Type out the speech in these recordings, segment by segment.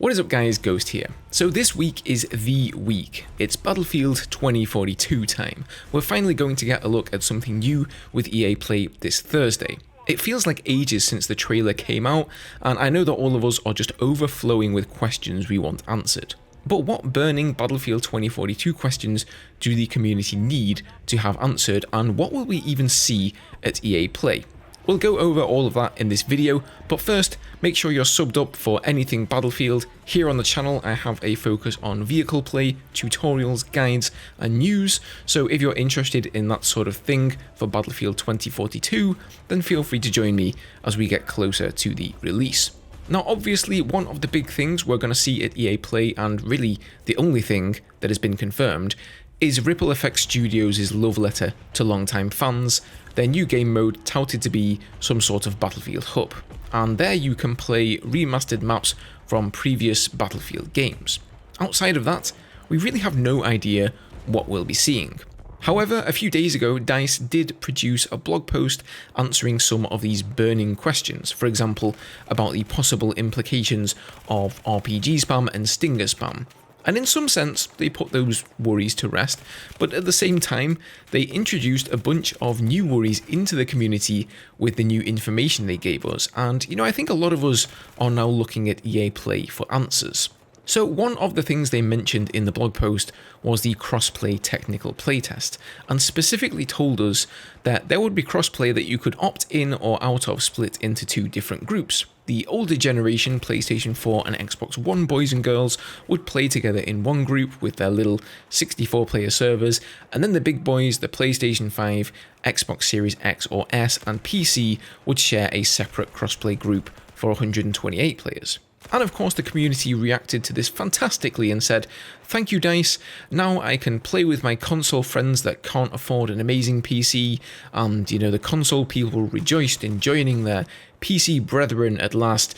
What is up guys, Ghost here. So this week is the week. It's Battlefield 2042 time. We're finally going to get a look at something new with EA Play this Thursday. It feels like ages since the trailer came out, and I know that all of us are just overflowing with questions we want answered. But what burning Battlefield 2042 questions do the community need to have answered, and what will we even see at EA Play? We'll go over all of that in this video, but first, make sure you're subbed up for anything Battlefield. Here on the channel, I have a focus on vehicle play, tutorials, guides, and news, so if you're interested in that sort of thing for Battlefield 2042, then feel free to join me as we get closer to the release. Now obviously, one of the big things we're going to see at EA Play, and really the only thing that has been confirmed, is Ripple Effect Studios' love letter to longtime fans, their new game mode touted to be some sort of Battlefield hub, and there you can play remastered maps from previous Battlefield games. Outside of that, we really have no idea what we'll be seeing. However, a few days ago, DICE did produce a blog post answering some of these burning questions, for example, about the possible implications of RPG spam and stinger spam. And in some sense, they put those worries to rest, but at the same time, they introduced a bunch of new worries into the community with the new information they gave us, and I think a lot of us are now looking at EA Play for answers. So one of the things they mentioned in the blog post was the Crossplay technical playtest, and specifically told us that there would be crossplay that you could opt in or out of split into two different groups. The older generation PlayStation 4 and Xbox One boys and girls would play together in one group with their little 64-player servers, and then the big boys, the PlayStation 5, Xbox Series X or S, and PC would share a separate crossplay group for 128 players. And of course the community reacted to this fantastically and said, "Thank you DICE, now I can play with my console friends that can't afford an amazing PC," and the console people rejoiced in joining their PC brethren at last.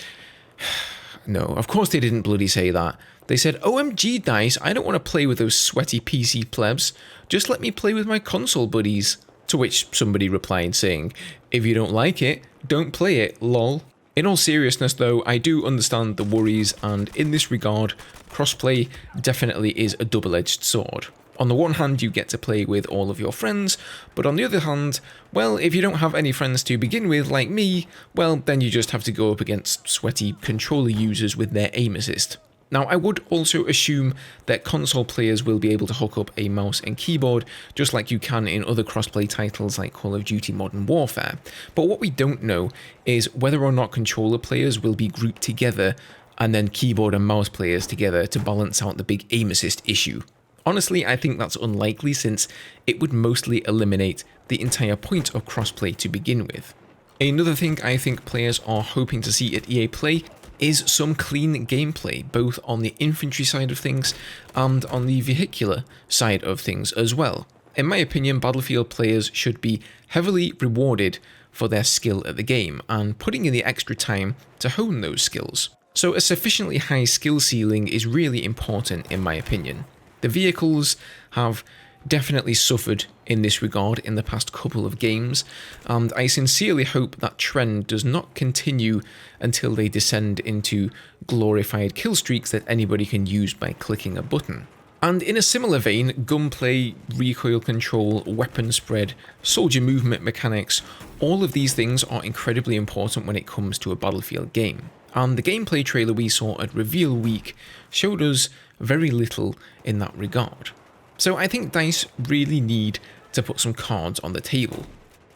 No, of course they didn't bloody say that. They said, "OMG DICE, I don't want to play with those sweaty PC plebs, just let me play with my console buddies." To which somebody replied saying, "If you don't like it, don't play it, lol." In all seriousness though, I do understand the worries, and in this regard, crossplay definitely is a double-edged sword. On the one hand, you get to play with all of your friends, but on the other hand, well, if you don't have any friends to begin with, like me, well, then you just have to go up against sweaty controller users with their aim assist. Now, I would also assume that console players will be able to hook up a mouse and keyboard, just like you can in other crossplay titles like Call of Duty Modern Warfare. But what we don't know is whether or not controller players will be grouped together and then keyboard and mouse players together to balance out the big aim assist issue. Honestly, I think that's unlikely, since it would mostly eliminate the entire point of crossplay to begin with. Another thing I think players are hoping to see at EA Play is some clean gameplay, both on the infantry side of things and on the vehicular side of things as well. In my opinion, Battlefield players should be heavily rewarded for their skill at the game and putting in the extra time to hone those skills. So a sufficiently high skill ceiling is really important in my opinion. The vehicles have definitely suffered in this regard in the past couple of games, and I sincerely hope that trend does not continue until they descend into glorified kill streaks that anybody can use by clicking a button. And in a similar vein, gunplay, recoil control, weapon spread, soldier movement mechanics, all of these things are incredibly important when it comes to a Battlefield game. And the gameplay trailer we saw at Reveal Week showed us very little in that regard. So I think DICE really need to put some cards on the table.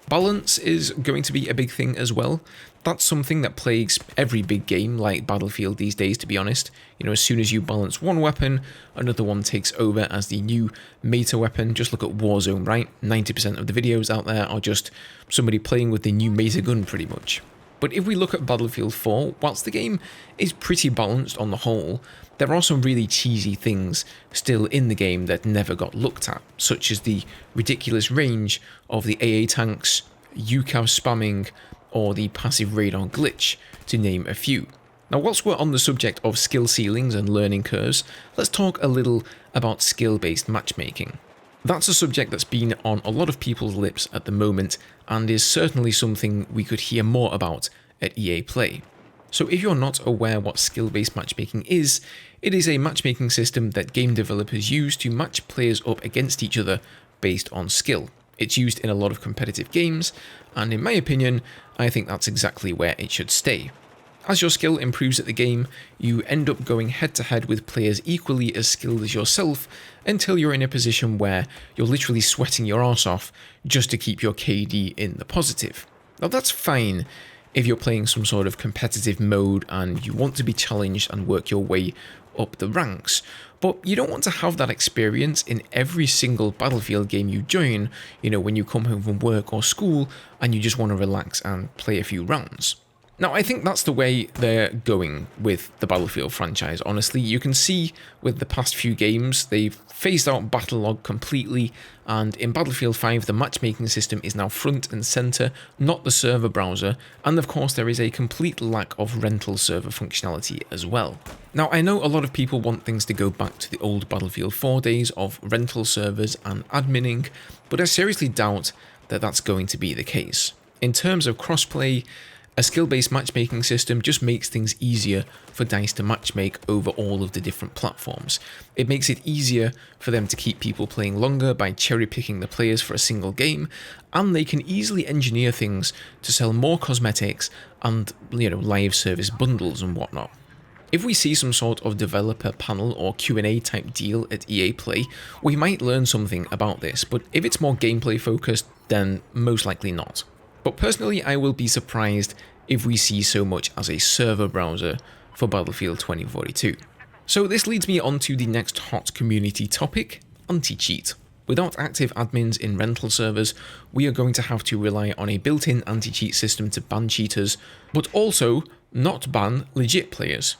Balance is going to be a big thing as well. That's something that plagues every big game like Battlefield these days, to be honest. As soon as you balance one weapon, another one takes over as the new meta weapon. Just look at Warzone, right? 90% of the videos out there are just somebody playing with the new meta gun pretty much. But if we look at Battlefield 4, whilst the game is pretty balanced on the whole, there are some really cheesy things still in the game that never got looked at, such as the ridiculous range of the AA tanks, UCAV spamming, or the passive radar glitch, to name a few. Now, whilst we're on the subject of skill ceilings and learning curves, let's talk a little about skill-based matchmaking. That's a subject that's been on a lot of people's lips at the moment, and is certainly something we could hear more about at EA Play. So if you're not aware what skill-based matchmaking is, it is a matchmaking system that game developers use to match players up against each other based on skill. It's used in a lot of competitive games, and in my opinion, I think that's exactly where it should stay. As your skill improves at the game, you end up going head-to-head with players equally as skilled as yourself until you're in a position where you're literally sweating your arse off just to keep your KD in the positive. Now that's fine if you're playing some sort of competitive mode and you want to be challenged and work your way up the ranks, but you don't want to have that experience in every single Battlefield game you join, when you come home from work or school and you just want to relax and play a few rounds. Now, I think that's the way they're going with the Battlefield franchise, honestly. You can see with the past few games, they've phased out Battle Log completely, and in Battlefield 5, the matchmaking system is now front and center, not the server browser, and of course there is a complete lack of rental server functionality as well. Now, I know a lot of people want things to go back to the old Battlefield 4 days of rental servers and adminning, but I seriously doubt that that's going to be the case. In terms of crossplay, a skill-based matchmaking system just makes things easier for DICE to matchmake over all of the different platforms. It makes it easier for them to keep people playing longer by cherry-picking the players for a single game, and they can easily engineer things to sell more cosmetics and, live service bundles and whatnot. If we see some sort of developer panel or Q&A type deal at EA Play, we might learn something about this, but if it's more gameplay focused, then most likely not. But personally, I will be surprised if we see so much as a server browser for Battlefield 2042. So this leads me on to the next hot community topic, anti-cheat. Without active admins in rental servers, we are going to have to rely on a built-in anti-cheat system to ban cheaters, but also not ban legit players.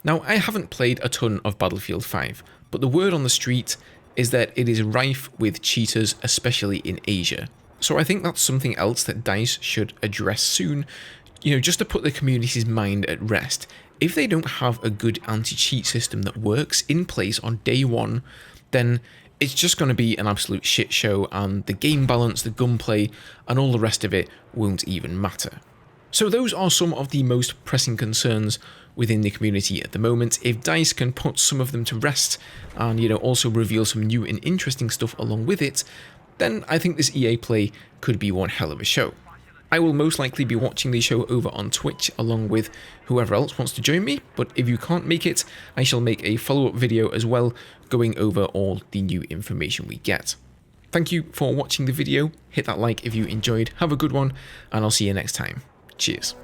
Now, I haven't played a ton of Battlefield 5, but the word on the street is that it is rife with cheaters, especially in Asia. So I think that's something else that DICE should address soon, just to put the community's mind at rest. If they don't have a good anti-cheat system that works in place on day one, then it's just going to be an absolute shit show, and the game balance, the gunplay, and all the rest of it won't even matter. So those are some of the most pressing concerns within the community at the moment. If DICE can put some of them to rest and, also reveal some new and interesting stuff along with it, then I think this EA Play could be one hell of a show. I will most likely be watching the show over on Twitch along with whoever else wants to join me, but if you can't make it, I shall make a follow-up video as well, going over all the new information we get. Thank you for watching the video, hit that like if you enjoyed, have a good one, and I'll see you next time. Cheers.